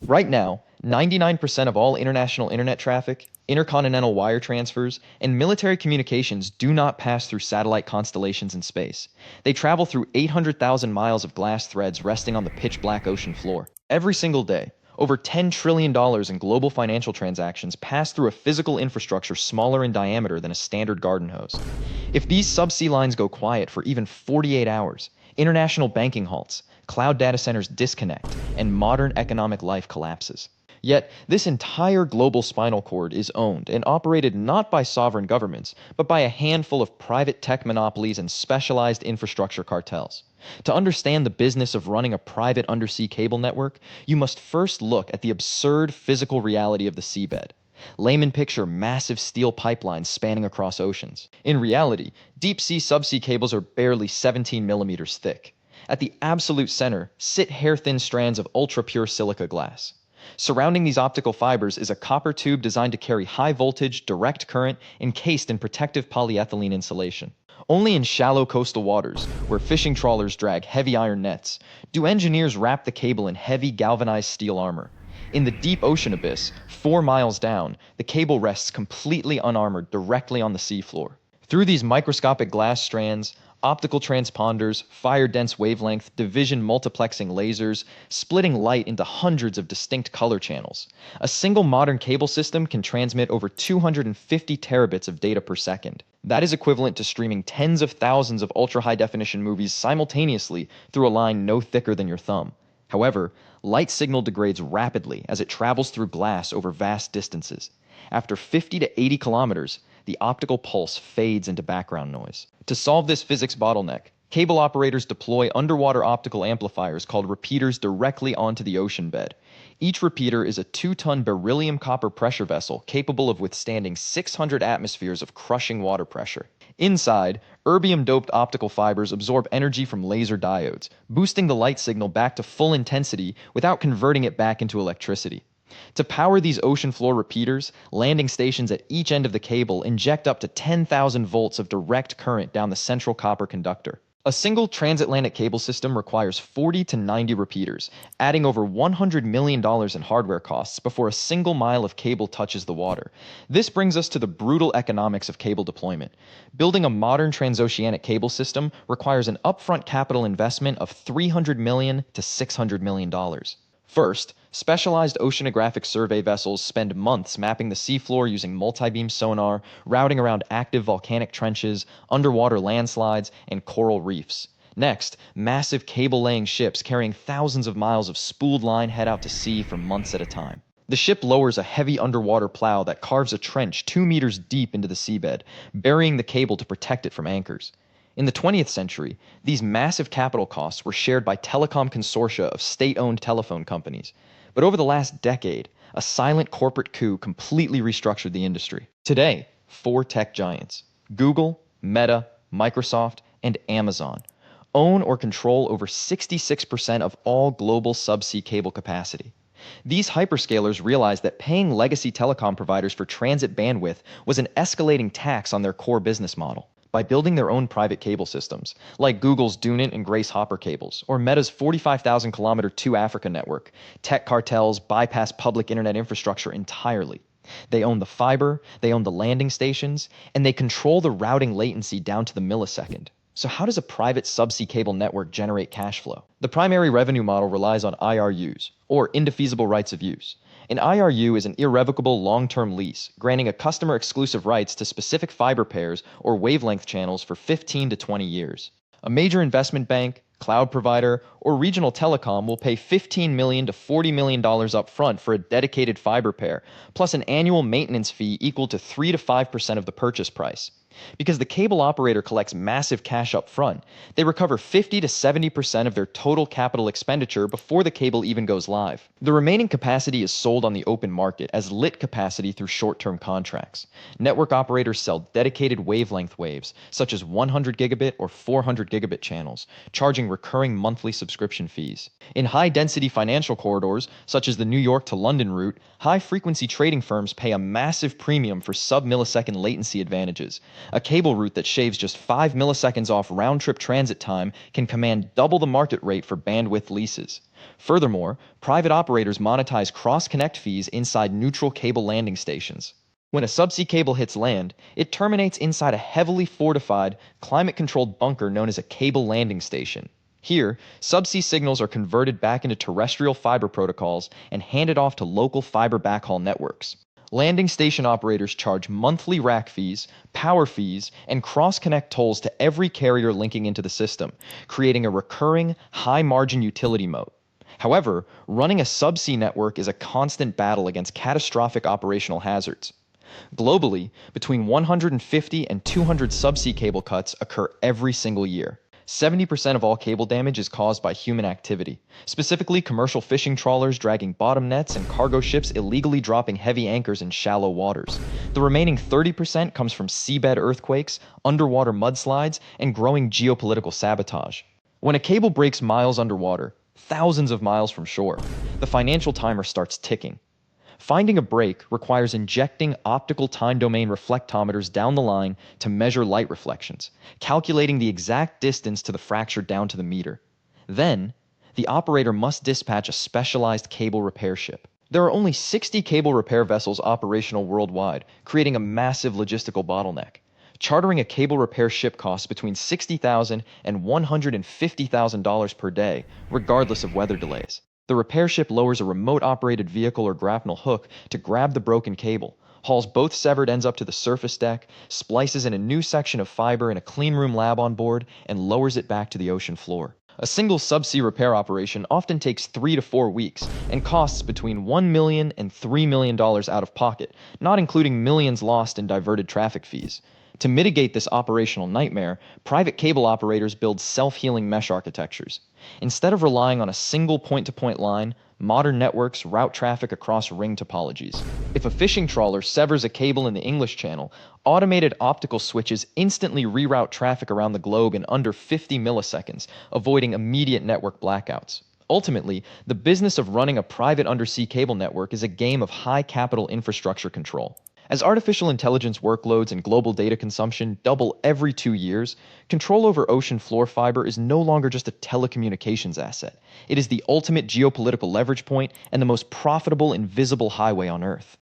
Right now, 99% of all international internet traffic, intercontinental wire transfers, and military communications do not pass through satellite constellations in space. They travel through 800,000 miles of glass threads resting on the pitch-black ocean floor. Every single day, over $10 trillion in global financial transactions pass through a physical infrastructure smaller in diameter than a standard garden hose. If these subsea lines go quiet for even 48 hours, international banking halts, cloud data centers disconnect, and modern economic life collapses. Yet, this entire global spinal cord is owned and operated not by sovereign governments, but by a handful of private tech monopolies and specialized infrastructure cartels. To understand the business of running a private undersea cable network, you must first look at the absurd physical reality of the seabed. Laymen picture massive steel pipelines spanning across oceans. In reality, deep-sea subsea cables are barely 17 millimeters thick. At the absolute center sit hair-thin strands of ultra-pure silica glass. Surrounding these optical fibers is a copper tube designed to carry high-voltage, direct current encased in protective polyethylene insulation. Only in shallow coastal waters, where fishing trawlers drag heavy iron nets, do engineers wrap the cable in heavy galvanized steel armor. In the deep ocean abyss, 4 miles down, the cable rests completely unarmored directly on the seafloor. Through these microscopic glass strands, optical transponders, fire-dense wavelength, division multiplexing lasers, splitting light into hundreds of distinct color channels. A single modern cable system can transmit over 250 terabits of data per second. That is equivalent to streaming tens of thousands of ultra-high-definition movies simultaneously through a line no thicker than your thumb. However, light signal degrades rapidly as it travels through glass over vast distances. After 50 to 80 kilometers, the optical pulse fades into background noise. To solve this physics bottleneck, cable operators deploy underwater optical amplifiers called repeaters directly onto the ocean bed. Each repeater is a 2-ton beryllium copper pressure vessel capable of withstanding 600 atmospheres of crushing water pressure. Inside, erbium-doped optical fibers absorb energy from laser diodes, boosting the light signal back to full intensity without converting it back into electricity. To power these ocean floor repeaters, landing stations at each end of the cable inject up to 10,000 volts of direct current down the central copper conductor. A single transatlantic cable system requires 40 to 90 repeaters, adding over $100 million in hardware costs before a single mile of cable touches the water. This brings us to the brutal economics of cable deployment. Building a modern transoceanic cable system requires an upfront capital investment of $300 million to $600 million. First, specialized oceanographic survey vessels spend months mapping the seafloor using multi-beam sonar, routing around active volcanic trenches, underwater landslides, and coral reefs. Next, massive cable-laying ships carrying thousands of miles of spooled line head out to sea for months at a time. The ship lowers a heavy underwater plow that carves a trench 2 meters deep into the seabed, burying the cable to protect it from anchors. In the 20th century, these massive capital costs were shared by telecom consortia of state-owned telephone companies. But over the last decade, a silent corporate coup completely restructured the industry. Today, 4 tech giants, Google, Meta, Microsoft, and Amazon, own or control over 66% of all global subsea cable capacity. These hyperscalers realized that paying legacy telecom providers for transit bandwidth was an escalating tax on their core business model. By building their own private cable systems, like Google's Dunant and Grace Hopper cables, or Meta's 45,000-kilometer 2Africa network, tech cartels bypass public internet infrastructure entirely. They own the fiber, they own the landing stations, and they control the routing latency down to the millisecond. So how does a private subsea cable network generate cash flow? The primary revenue model relies on IRUs, or indefeasible rights of use. An IRU is an irrevocable long-term lease, granting a customer exclusive rights to specific fiber pairs or wavelength channels for 15 to 20 years. A major investment bank, cloud provider, or regional telecom will pay $15 million to $40 million up front for a dedicated fiber pair, plus an annual maintenance fee equal to 3 to 5% of the purchase price. Because the cable operator collects massive cash up front, they recover 50 to 70% of their total capital expenditure before the cable even goes live. The remaining capacity is sold on the open market as lit capacity through short-term contracts. Network operators sell dedicated wavelength waves, such as 100 gigabit or 400 gigabit channels, charging recurring monthly subscription fees. In high-density financial corridors, such as the New York to London route, high-frequency trading firms pay a massive premium for sub-millisecond latency advantages. A cable route that shaves just 5 milliseconds off round-trip transit time can command double the market rate for bandwidth leases. Furthermore, private operators monetize cross-connect fees inside neutral cable landing stations. When a subsea cable hits land, it terminates inside a heavily fortified, climate-controlled bunker known as a cable landing station. Here, subsea signals are converted back into terrestrial fiber protocols and handed off to local fiber backhaul networks. Landing station operators charge monthly rack fees, power fees, and cross-connect tolls to every carrier linking into the system, creating a recurring, high-margin utility moat. However, running a subsea network is a constant battle against catastrophic operational hazards. Globally, between 150 and 200 subsea cable cuts occur every single year. 70% of all cable damage is caused by human activity, specifically commercial fishing trawlers dragging bottom nets and cargo ships illegally dropping heavy anchors in shallow waters. The remaining 30% comes from seabed earthquakes, underwater mudslides, and growing geopolitical sabotage. When a cable breaks miles underwater, thousands of miles from shore, the financial timer starts ticking. Finding a break requires injecting optical time domain reflectometers down the line to measure light reflections, calculating the exact distance to the fracture down to the meter. Then, the operator must dispatch a specialized cable repair ship. There are only 60 cable repair vessels operational worldwide, creating a massive logistical bottleneck. Chartering a cable repair ship costs between $60,000 and $150,000 per day, regardless of weather delays. The repair ship lowers a remote-operated vehicle or grapnel hook to grab the broken cable, hauls both severed ends up to the surface deck, splices in a new section of fiber in a cleanroom lab on board, and lowers it back to the ocean floor. A single subsea repair operation often takes 3 to 4 weeks and costs between $1 million and $3 million out of pocket, not including millions lost in diverted traffic fees. To mitigate this operational nightmare, private cable operators build self-healing mesh architectures. Instead of relying on a single point-to-point line, modern networks route traffic across ring topologies. If a fishing trawler severs a cable in the English Channel, automated optical switches instantly reroute traffic around the globe in under 50 milliseconds, avoiding immediate network blackouts. Ultimately, the business of running a private undersea cable network is a game of high capital infrastructure control. As artificial intelligence workloads and global data consumption double every 2 years, control over ocean floor fiber is no longer just a telecommunications asset. It is the ultimate geopolitical leverage point and the most profitable invisible highway on Earth.